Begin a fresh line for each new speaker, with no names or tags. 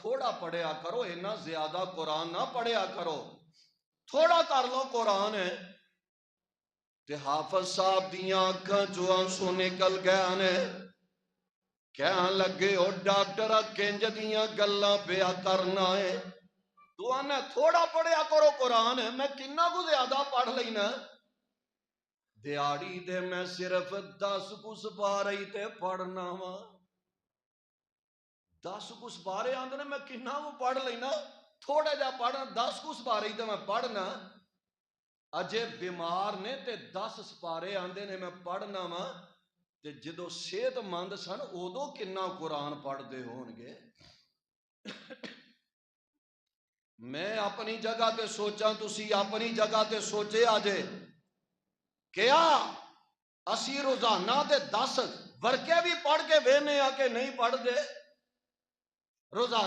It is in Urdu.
تھوڑا پڑھیا کرو، اتنا زیادہ قرآن نہ پڑھیا کرو، تھوڑا کر لو قرآن ہے۔ تے حافظ صاحب دیاں آنکھاں جو آنسو نکل گیا نے، کہاں لگے او ڈاکٹر کنج دیاں گلاں پیا کرنا ہے، تو آنا تھوڑا پڑھیا کرو قرآن ہے، میں کنہ کو زیادہ پڑھ لینا، دیاڑی دے میں صرف 10 کو سپارے تے پڑھنا وا، 10 کو سپارے آندے نے میں کنہ کو پڑھ لینا، تھوڑا جا پڑھنا، 10 کو سپارے تے میں پڑھنا، اجے بیمار نے تے 10 سپارے آندے نے میں پڑھنا وا، تے جدو صحت مند سن ادو کنا قرآن پڑھ دے ہون گے۔ میں اپنی جگہ تے سوچاں، تسی اپنی جگہ تے سوچے آجے، کیا اسی روزانہ تے 10 ورکے بھی پڑھ کے وینے آ کے نہیں پڑھ دے روزانہ